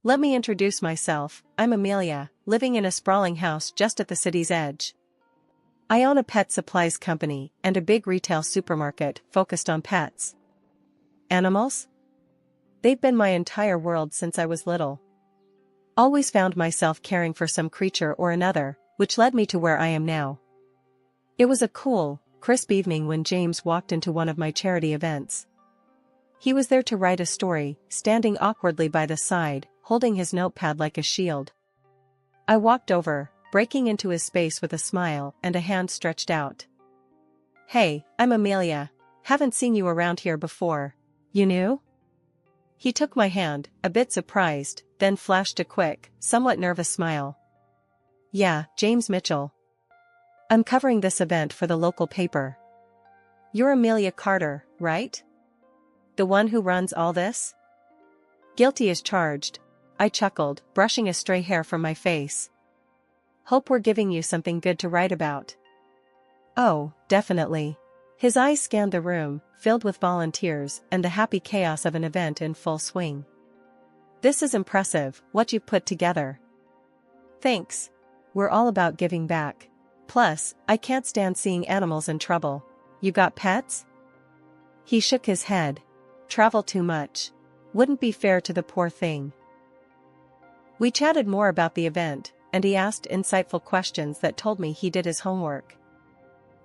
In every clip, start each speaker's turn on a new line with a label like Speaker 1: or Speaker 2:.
Speaker 1: Let me introduce myself, I'm Amelia, living in a sprawling house just at the city's edge. I own a pet supplies company and a big retail supermarket focused on pets. Animals? They've been my entire world since I was little. Always found myself caring for some creature or another, which led me to where I am now. It was a cool, crisp evening when James walked into one of my charity events. He was there to write a story, standing awkwardly by the side, holding his notepad like a shield. I walked over, breaking into his space with a smile and a hand stretched out. "Hey, I'm Amelia. Haven't seen you around here before. You new?" He took my hand, a bit surprised, then flashed a quick, somewhat nervous smile. "Yeah, James Mitchell. I'm covering this event for the local paper." "You're Amelia Carter, right? The one who runs all this?" "Guilty as charged," I chuckled, brushing a stray hair from my face. "Hope we're giving you something good to write about." "Oh, definitely." His eyes scanned the room, filled with volunteers and the happy chaos of an event in full swing. "This is impressive, what you've put together." "Thanks. We're all about giving back. Plus, I can't stand seeing animals in trouble. You got pets?" He shook his head. "Travel too much. Wouldn't be fair to the poor thing." We chatted more about the event, and he asked insightful questions that told me he did his homework.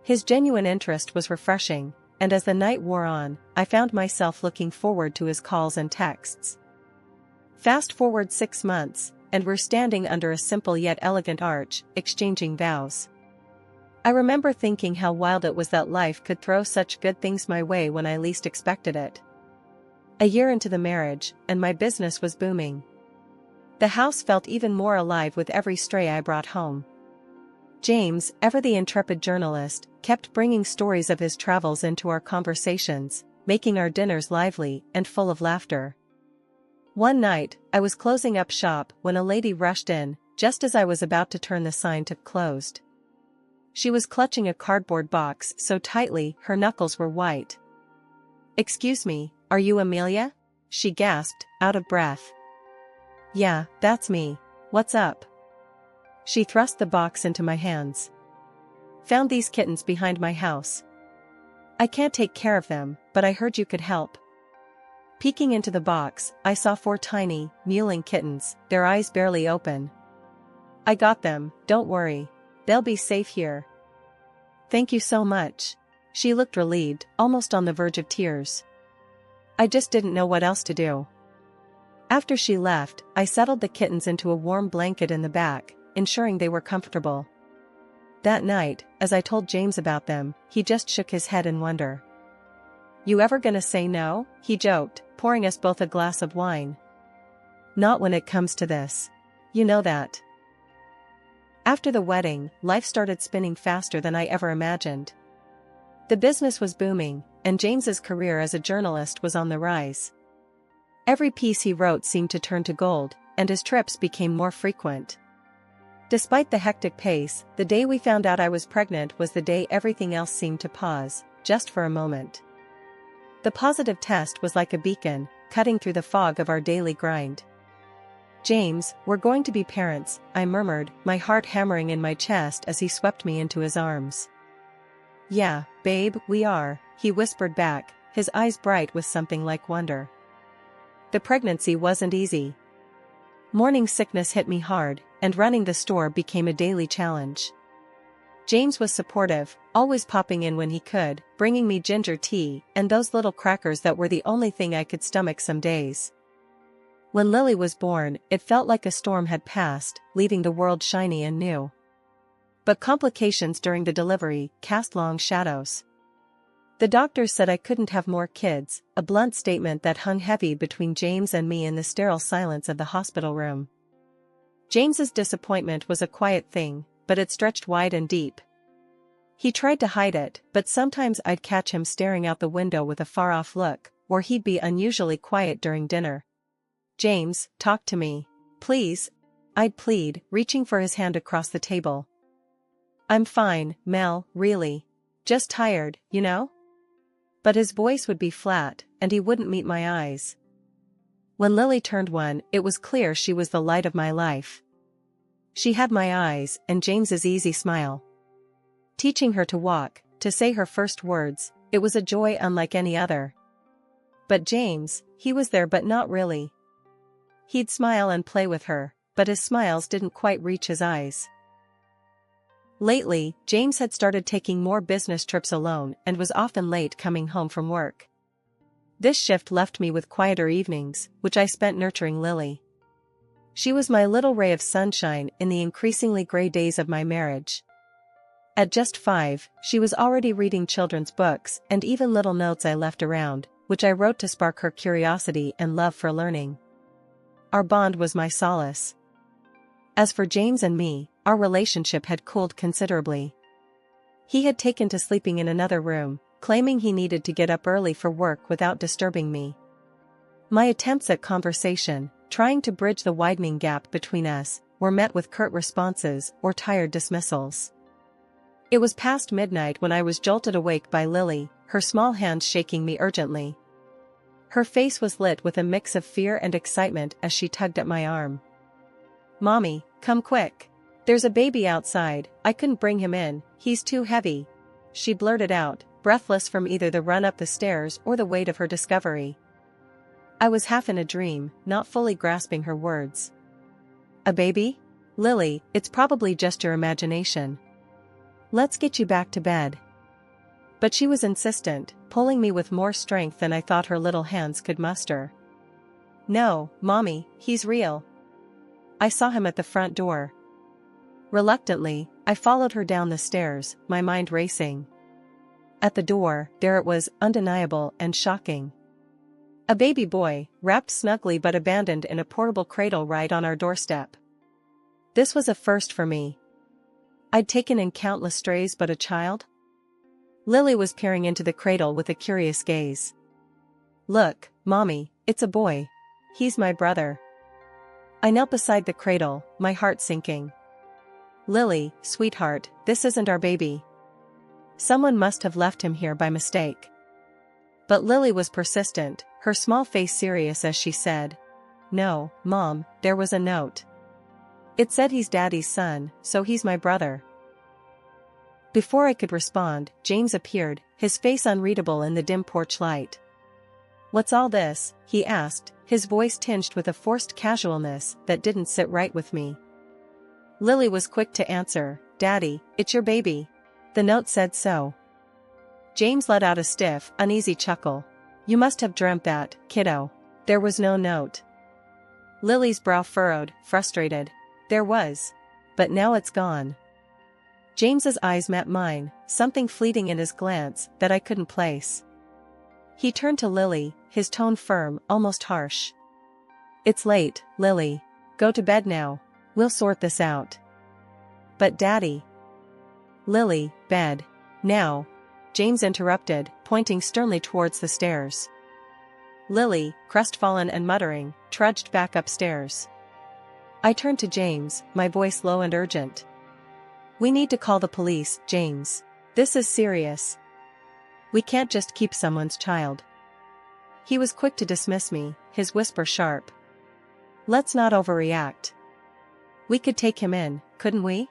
Speaker 1: His genuine interest was refreshing, and as the night wore on, I found myself looking forward to his calls and texts. Fast forward 6 months, and we're standing under a simple yet elegant arch, exchanging vows. I remember thinking how wild it was that life could throw such good things my way when I least expected it. A year into the marriage, and my business was booming. The house felt even more alive with every stray I brought home. James, ever the intrepid journalist, kept bringing stories of his travels into our conversations, making our dinners lively and full of laughter. One night, I was closing up shop when a lady rushed in, just as I was about to turn the sign to "closed." She was clutching a cardboard box so tightly her knuckles were white. "Excuse me, are you Amelia?" she gasped, out of breath. "Yeah, that's me. What's up?" She thrust the box into my hands. "Found these kittens behind my house. I can't take care of them, but I heard you could help." Peeking into the box, I saw 4 tiny, mewling kittens, their eyes barely open. "I got them, don't worry. They'll be safe here." "Thank you so much." She looked relieved, almost on the verge of tears. "I just didn't know what else to do." After she left, I settled the kittens into a warm blanket in the back, ensuring they were comfortable. That night, as I told James about them, he just shook his head in wonder. "You ever gonna say no?" he joked, pouring us both a glass of wine. "Not when it comes to this. You know that." After the wedding, life started spinning faster than I ever imagined. The business was booming, and James's career as a journalist was on the rise. Every piece he wrote seemed to turn to gold, and his trips became more frequent. Despite the hectic pace, the day we found out I was pregnant was the day everything else seemed to pause, just for a moment. The positive test was like a beacon, cutting through the fog of our daily grind. "James, we're going to be parents," I murmured, my heart hammering in my chest as he swept me into his arms. "Yeah, babe, we are," he whispered back, his eyes bright with something like wonder. The pregnancy wasn't easy. Morning sickness hit me hard, and running the store became a daily challenge. James was supportive, always popping in when he could, bringing me ginger tea and those little crackers that were the only thing I could stomach some days. When Lily was born, it felt like a storm had passed, leaving the world shiny and new. But complications during the delivery cast long shadows. The doctors said I couldn't have more kids, a blunt statement that hung heavy between James and me in the sterile silence of the hospital room. James's disappointment was a quiet thing, but it stretched wide and deep. He tried to hide it, but sometimes I'd catch him staring out the window with a far-off look, or he'd be unusually quiet during dinner. "James, talk to me. Please," I'd plead, reaching for his hand across the table. "I'm fine, Mel, really. Just tired, you know?" But his voice would be flat, and he wouldn't meet my eyes. When Lily turned 1, it was clear she was the light of my life. She had my eyes and James's easy smile. Teaching her to walk, to say her first words, it was a joy unlike any other. But James, he was there but not really. He'd smile and play with her, but his smiles didn't quite reach his eyes. Lately, James had started taking more business trips alone and was often late coming home from work. This shift left me with quieter evenings, which I spent nurturing Lily. She was my little ray of sunshine in the increasingly gray days of my marriage. At just 5, she was already reading children's books and even little notes I left around, which I wrote to spark her curiosity and love for learning. Our bond was my solace. As for James and me, our relationship had cooled considerably. He had taken to sleeping in another room, claiming he needed to get up early for work without disturbing me. My attempts at conversation, trying to bridge the widening gap between us, were met with curt responses or tired dismissals. It was past midnight when I was jolted awake by Lily, her small hands shaking me urgently. Her face was lit with a mix of fear and excitement as she tugged at my arm. "Mommy, come quick. There's a baby outside, I couldn't bring him in, he's too heavy," she blurted out, breathless from either the run up the stairs or the weight of her discovery. I was half in a dream, not fully grasping her words. "A baby? Lily, it's probably just your imagination. Let's get you back to bed." But she was insistent, pulling me with more strength than I thought her little hands could muster. "No, Mommy, he's real. I saw him at the front door." Reluctantly, I followed her down the stairs, my mind racing. At the door, there it was, undeniable and shocking. A baby boy, wrapped snugly but abandoned in a portable cradle right on our doorstep. This was a first for me. I'd taken in countless strays, but a child? Lily was peering into the cradle with a curious gaze. "Look, Mommy, it's a boy. He's my brother." I knelt beside the cradle, my heart sinking. "Lily, sweetheart, this isn't our baby. Someone must have left him here by mistake." But Lily was persistent, her small face serious as she said, "No, Mom, there was a note. It said he's Daddy's son, so he's my brother." Before I could respond, James appeared, his face unreadable in the dim porch light. "What's all this?" he asked, his voice tinged with a forced casualness that didn't sit right with me. Lily was quick to answer, "Daddy, it's your baby. The note said so." James let out a stiff, uneasy chuckle. "You must have dreamt that, kiddo. There was no note." Lily's brow furrowed, frustrated. "There was. But now it's gone." James's eyes met mine, something fleeting in his glance that I couldn't place. He turned to Lily, his tone firm, almost harsh. "It's late, Lily. Go to bed now. We'll sort this out." "But Daddy." "Lily, bed. Now," James interrupted, pointing sternly towards the stairs. Lily, crestfallen and muttering, trudged back upstairs. I turned to James, my voice low and urgent. "We need to call the police, James. This is serious. We can't just keep someone's child." He was quick to dismiss me, his whisper sharp. "Let's not overreact. We could take him in, couldn't we?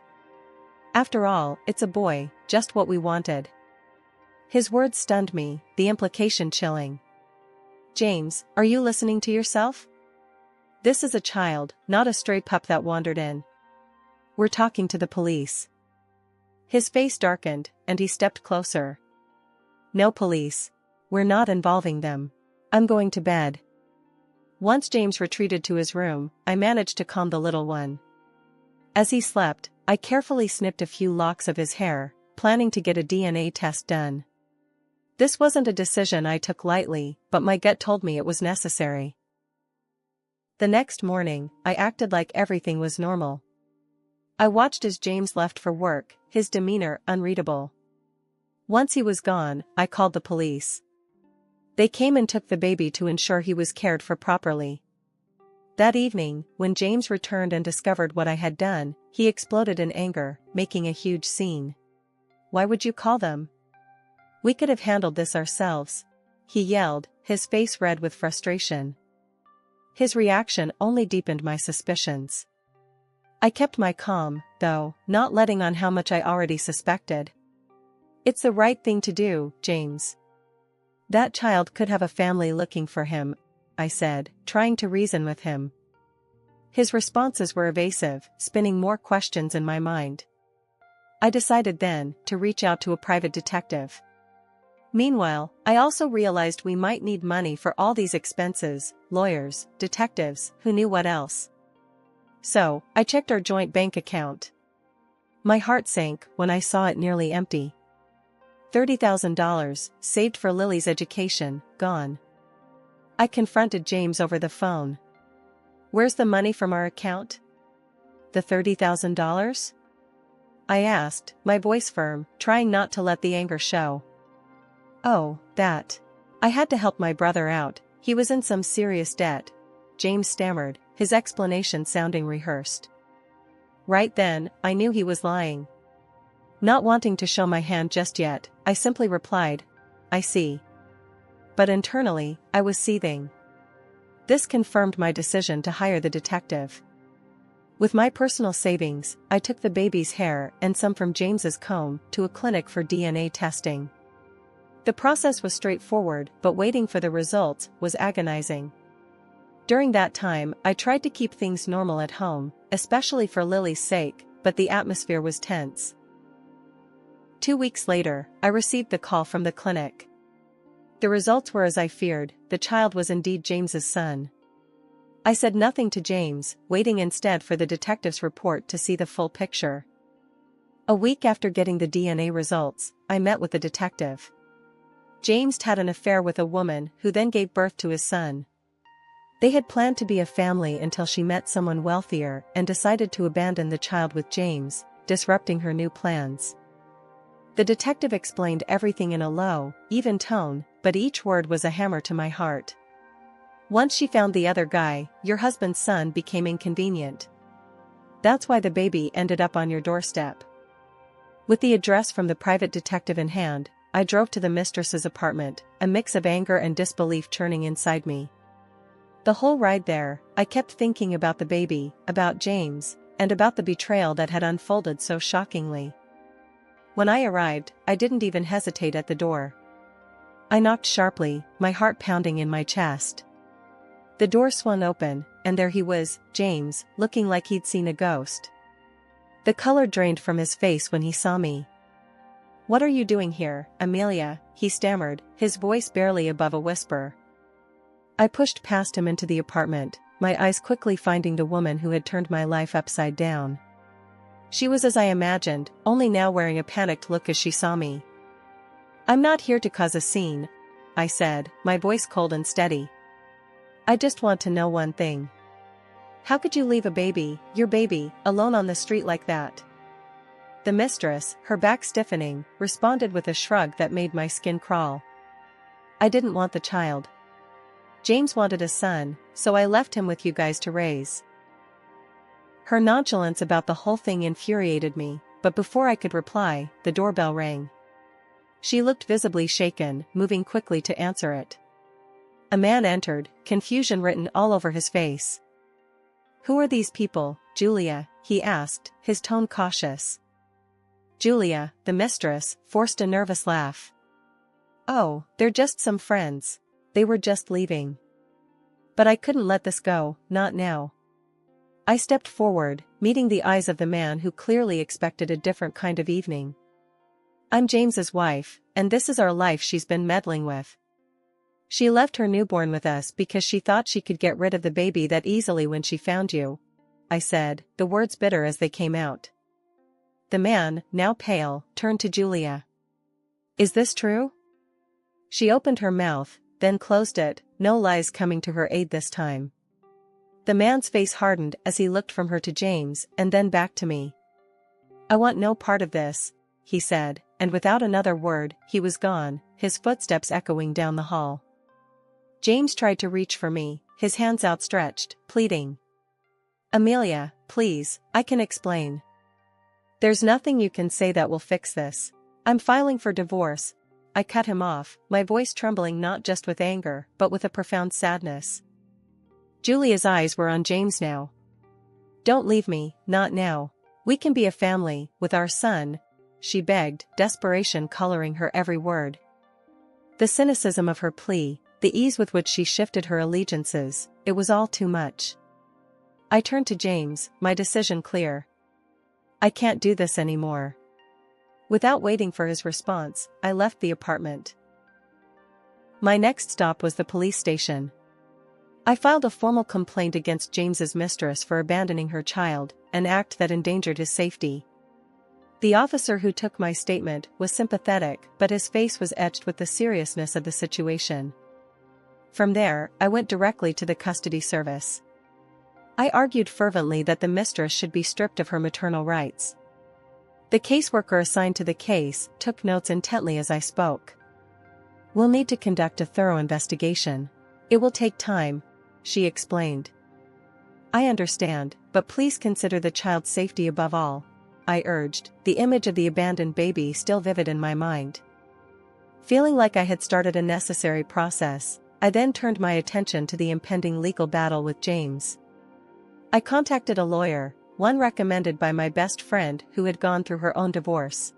Speaker 1: After all, it's a boy, just what we wanted." His words stunned me, the implication chilling. "James, are you listening to yourself? This is a child, not a stray pup that wandered in. We're talking to the police." His face darkened, and he stepped closer. "No police. We're not involving them. I'm going to bed." Once James retreated to his room, I managed to calm the little one. As he slept, I carefully snipped a few locks of his hair, planning to get a DNA test done. This wasn't a decision I took lightly, but my gut told me it was necessary. The next morning, I acted like everything was normal. I watched as James left for work, his demeanor unreadable. Once he was gone, I called the police. They came and took the baby to ensure he was cared for properly. That evening, when James returned and discovered what I had done, he exploded in anger, making a huge scene. "Why would you call them? We could have handled this ourselves," he yelled, his face red with frustration. His reaction only deepened my suspicions. I kept my calm, though, not letting on how much I already suspected. It's the right thing to do, James. That child could have a family looking for him, I said, trying to reason with him. His responses were evasive, spinning more questions in my mind. I decided then to reach out to a private detective. Meanwhile, I also realized we might need money for all these expenses, lawyers, detectives, who knew what else. So, I checked our joint bank account. My heart sank when I saw it nearly empty. $30,000, saved for Lily's education, gone. I confronted James over the phone. "Where's the money from our account?" "The $30,000? I asked, my voice firm, trying not to let the anger show. "Oh, that. I had to help my brother out, he was in some serious debt," James stammered, his explanation sounding rehearsed. Right then, I knew he was lying. Not wanting to show my hand just yet, I simply replied, "I see." But internally, I was seething. This confirmed my decision to hire the detective. With my personal savings, I took the baby's hair and some from James's comb to a clinic for DNA testing. The process was straightforward, but waiting for the results was agonizing. During that time, I tried to keep things normal at home, especially for Lily's sake, but the atmosphere was tense. 2 weeks later, I received the call from the clinic. The results were as I feared, the child was indeed James's son. I said nothing to James, waiting instead for the detective's report to see the full picture. A week after getting the DNA results, I met with the detective. James had an affair with a woman who then gave birth to his son. They had planned to be a family until she met someone wealthier and decided to abandon the child with James, disrupting her new plans. The detective explained everything in a low, even tone, but each word was a hammer to my heart. "Once she found the other guy, your husband's son became inconvenient. That's why the baby ended up on your doorstep." With the address from the private detective in hand, I drove to the mistress's apartment, a mix of anger and disbelief churning inside me. The whole ride there, I kept thinking about the baby, about James, and about the betrayal that had unfolded so shockingly. When I arrived, I didn't even hesitate at the door. I knocked sharply, my heart pounding in my chest. The door swung open, and there he was, James, looking like he'd seen a ghost. The color drained from his face when he saw me. "What are you doing here, Amelia?" he stammered, his voice barely above a whisper. I pushed past him into the apartment, my eyes quickly finding the woman who had turned my life upside down. She was as I imagined, only now wearing a panicked look as she saw me. "I'm not here to cause a scene," I said, my voice cold and steady. "I just want to know one thing. How could you leave a baby, your baby, alone on the street like that?" The mistress, her back stiffening, responded with a shrug that made my skin crawl. "I didn't want the child. James wanted a son, so I left him with you guys to raise." Her nonchalance about the whole thing infuriated me, but before I could reply, the doorbell rang. She looked visibly shaken, moving quickly to answer it. A man entered, confusion written all over his face. "Who are these people, Julia?" he asked, his tone cautious. Julia, the mistress, forced a nervous laugh. "Oh, they're just some friends. They were just leaving." But I couldn't let this go, not now. I stepped forward, meeting the eyes of the man who clearly expected a different kind of evening. "I'm James's wife, and this is our life she's been meddling with. She left her newborn with us because she thought she could get rid of the baby that easily when she found you," I said, the words bitter as they came out. The man, now pale, turned to Julia. "Is this true?" She opened her mouth, then closed it, no lies coming to her aid this time. The man's face hardened as he looked from her to James and then back to me. "I want no part of this," he said, and without another word, he was gone, his footsteps echoing down the hall. James tried to reach for me, his hands outstretched, pleading. "Amelia, please, I can explain. There's nothing you can say that will fix this. I'm filing for divorce." I cut him off, my voice trembling not just with anger but with a profound sadness. Julia's eyes were on James now. "Don't leave me, not now. We can be a family, with our son," she begged, desperation coloring her every word. The cynicism of her plea, the ease with which she shifted her allegiances, it was all too much. I turned to James, my decision clear. "I can't do this anymore." Without waiting for his response, I left the apartment. My next stop was the police station. I filed a formal complaint against James's mistress for abandoning her child, an act that endangered his safety. The officer who took my statement was sympathetic, but his face was etched with the seriousness of the situation. From there, I went directly to the custody service. I argued fervently that the mistress should be stripped of her maternal rights. The caseworker assigned to the case took notes intently as I spoke. "We'll need to conduct a thorough investigation. It will take time," she explained. "I understand, but please consider the child's safety above all," I urged, the image of the abandoned baby still vivid in my mind. Feeling like I had started a necessary process, I then turned my attention to the impending legal battle with James. I contacted a lawyer, one recommended by my best friend who had gone through her own divorce.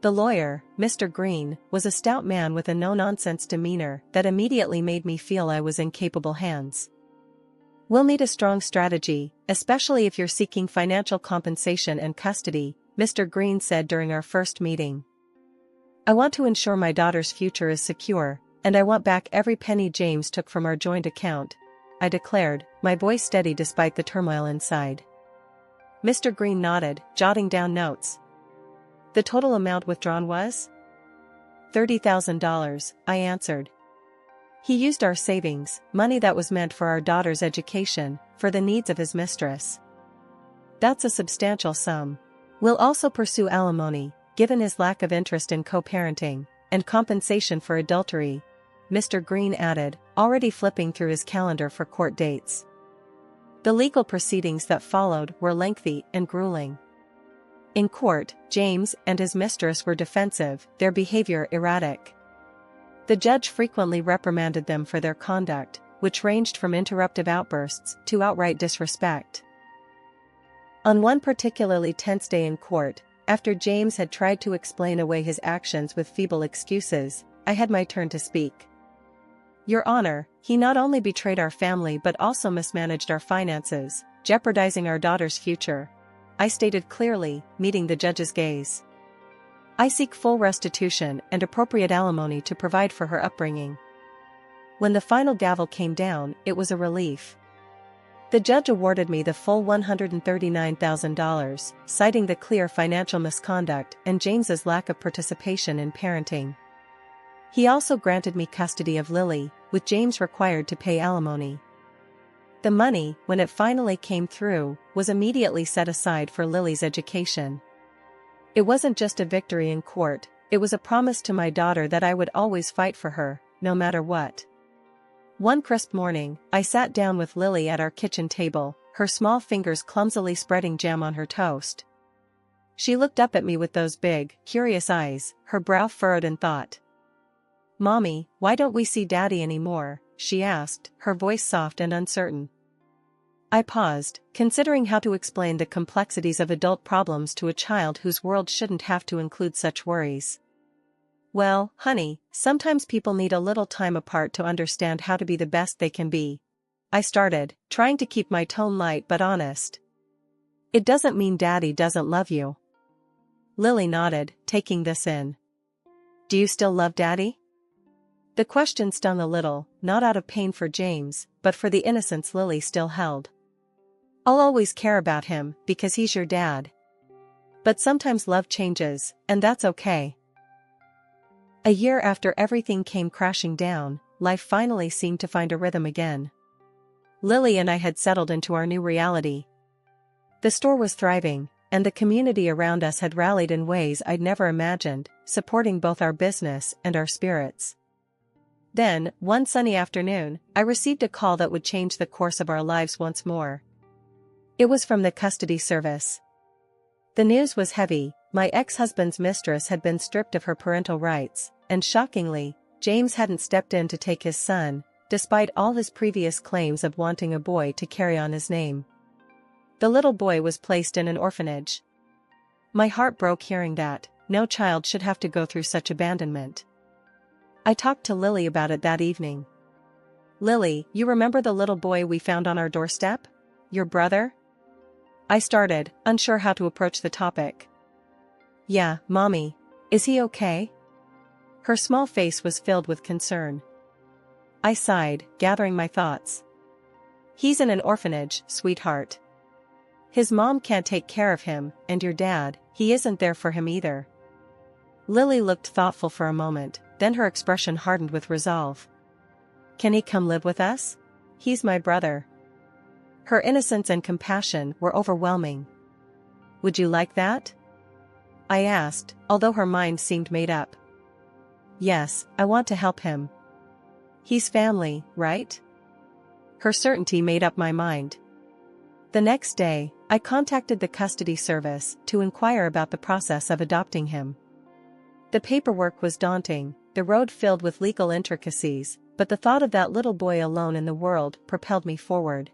Speaker 1: The lawyer, Mr. Green, was a stout man with a no-nonsense demeanor that immediately made me feel I was in capable hands. "We'll need a strong strategy, especially if you're seeking financial compensation and custody," Mr. Green said during our first meeting. "I want to ensure my daughter's future is secure, and I want back every penny James took from our joint account," I declared, my voice steady despite the turmoil inside. Mr. Green nodded, jotting down notes. "The total amount withdrawn was $30,000, I answered. "He used our savings, money that was meant for our daughter's education, for the needs of his mistress." "That's a substantial sum. We'll also pursue alimony, given his lack of interest in co-parenting, and compensation for adultery," Mr. Green added, already flipping through his calendar for court dates. The legal proceedings that followed were lengthy and grueling. In court, James and his mistress were defensive, their behavior erratic. The judge frequently reprimanded them for their conduct, which ranged from interruptive outbursts to outright disrespect. On one particularly tense day in court, after James had tried to explain away his actions with feeble excuses, I had my turn to speak. "Your Honor, he not only betrayed our family but also mismanaged our finances, jeopardizing our daughter's future," I stated clearly, meeting the judge's gaze. "I seek full restitution and appropriate alimony to provide for her upbringing." When the final gavel came down, it was a relief. The judge awarded me the full $139,000, citing the clear financial misconduct and James's lack of participation in parenting. He also granted me custody of Lily, with James required to pay alimony. The money, when it finally came through, was immediately set aside for Lily's education. It wasn't just a victory in court, it was a promise to my daughter that I would always fight for her, no matter what. One crisp morning, I sat down with Lily at our kitchen table, her small fingers clumsily spreading jam on her toast. She looked up at me with those big, curious eyes, her brow furrowed in thought. "Mommy, why don't we see Daddy anymore?" she asked, her voice soft and uncertain. I paused, considering how to explain the complexities of adult problems to a child whose world shouldn't have to include such worries. "Well, honey, sometimes people need a little time apart to understand how to be the best they can be," I started, trying to keep my tone light but honest. "It doesn't mean Daddy doesn't love you." Lily nodded, taking this in. "Do you still love Daddy?" The question stung a little, not out of pain for James, but for the innocence Lily still held. "I'll always care about him, because he's your dad. But sometimes love changes, and that's okay." A year after everything came crashing down, life finally seemed to find a rhythm again. Lily and I had settled into our new reality. The store was thriving, and the community around us had rallied in ways I'd never imagined, supporting both our business and our spirits. Then, one sunny afternoon, I received a call that would change the course of our lives once more. It was from the custody service. The news was heavy. My ex-husband's mistress had been stripped of her parental rights, and shockingly, James hadn't stepped in to take his son, despite all his previous claims of wanting a boy to carry on his name. The little boy was placed in an orphanage. My heart broke hearing that. No child should have to go through such abandonment. I talked to Lily about it that evening. "Lily, you remember the little boy we found on our doorstep? Your brother?" I started, unsure how to approach the topic. "Yeah, Mommy. Is he okay?" Her small face was filled with concern. I sighed, gathering my thoughts. "He's in an orphanage, sweetheart. His mom can't take care of him, and your dad, he isn't there for him either." Lily looked thoughtful for a moment, then her expression hardened with resolve. "Can he come live with us? He's my brother." Her innocence and compassion were overwhelming. "Would you like that?" I asked, although her mind seemed made up. "Yes, I want to help him. He's family, right?" Her certainty made up my mind. The next day, I contacted the custody service to inquire about the process of adopting him. The paperwork was daunting, the road filled with legal intricacies, but the thought of that little boy alone in the world propelled me forward.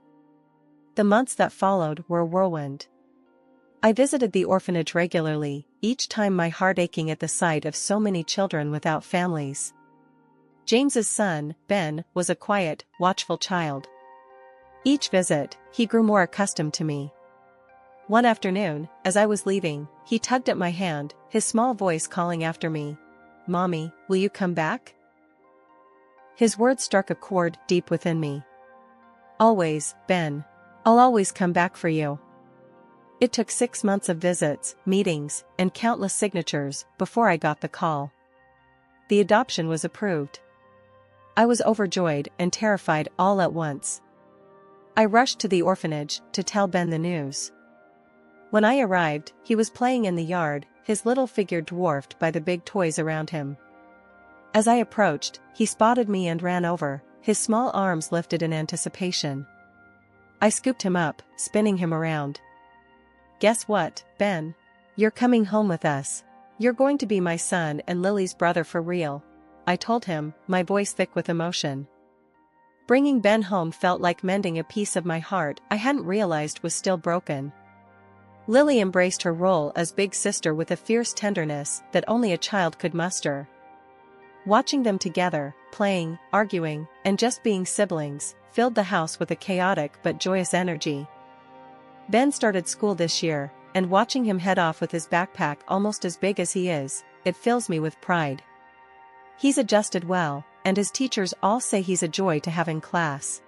Speaker 1: The months that followed were a whirlwind. I visited the orphanage regularly, each time my heart aching at the sight of so many children without families. James's son, Ben, was a quiet, watchful child. Each visit, he grew more accustomed to me. One afternoon, as I was leaving, he tugged at my hand, his small voice calling after me, "Mommy, will you come back?" His words struck a chord deep within me. "Always, Ben. I'll always come back for you." It took 6 months of visits, meetings, and countless signatures before I got the call. The adoption was approved. I was overjoyed and terrified all at once. I rushed to the orphanage to tell Ben the news. When I arrived, he was playing in the yard, his little figure dwarfed by the big toys around him. As I approached, he spotted me and ran over, his small arms lifted in anticipation. I scooped him up, spinning him around. "Guess what, Ben? You're coming home with us. You're going to be my son and Lily's brother for real," I told him, my voice thick with emotion. Bringing Ben home felt like mending a piece of my heart I hadn't realized was still broken. Lily embraced her role as big sister with a fierce tenderness that only a child could muster. Watching them together, playing, arguing, and just being siblings, filled the house with a chaotic but joyous energy. Ben started school this year, and watching him head off with his backpack almost as big as he is, it fills me with pride. He's adjusted well, and his teachers all say he's a joy to have in class.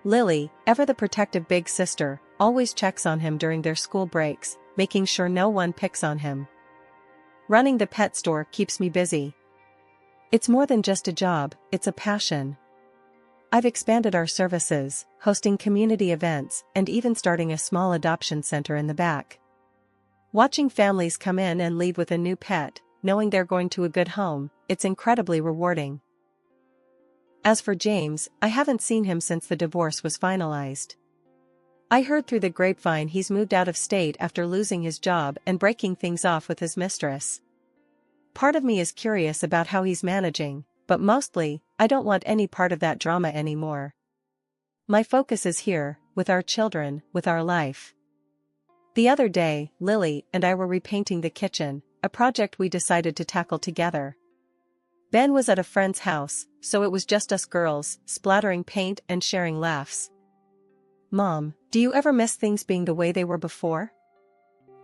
Speaker 1: Lily, ever the protective big sister, always checks on him during their school breaks, making sure no one picks on him. Running the pet store keeps me busy. It's more than just a job, it's a passion. I've expanded our services, hosting community events, and even starting a small adoption center in the back. Watching families come in and leave with a new pet, knowing they're going to a good home, it's incredibly rewarding. As for James, I haven't seen him since the divorce was finalized. I heard through the grapevine he's moved out of state after losing his job and breaking things off with his mistress. Part of me is curious about how he's managing, but mostly, I don't want any part of that drama anymore. My focus is here, with our children, with our life. The other day, Lily and I were repainting the kitchen, a project we decided to tackle together. Ben was at a friend's house, so it was just us girls, splattering paint and sharing laughs. "Mom, do you ever miss things being the way they were before?"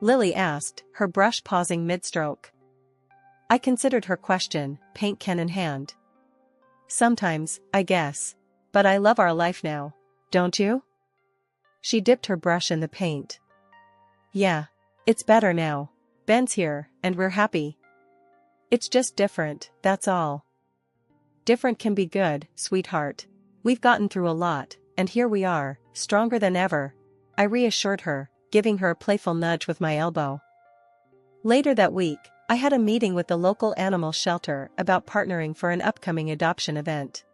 Speaker 1: Lily asked, her brush pausing mid-stroke. I considered her question, paint can in hand. "Sometimes, I guess. But I love our life now. Don't you?" She dipped her brush in the paint. "Yeah. It's better now. Ben's here, and we're happy. It's just different, that's all." "Different can be good, sweetheart. We've gotten through a lot, and here we are, stronger than ever," I reassured her, giving her a playful nudge with my elbow. Later that week, I had a meeting with the local animal shelter about partnering for an upcoming adoption event.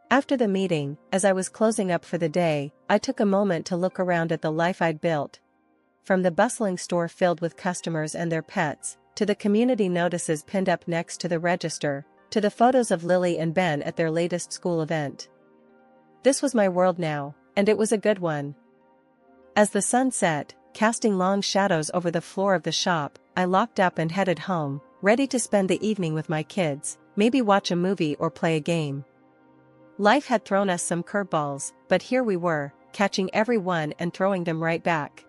Speaker 1: After the meeting, as I was closing up for the day, I took a moment to look around at the life I'd built. From the bustling store filled with customers and their pets, to the community notices pinned up next to the register, to the photos of Lily and Ben at their latest school event. This was my world now, and it was a good one. As the sun set, casting long shadows over the floor of the shop, I locked up and headed home, ready to spend the evening with my kids, maybe watch a movie or play a game. Life had thrown us some curveballs, but here we were, catching every one and throwing them right back.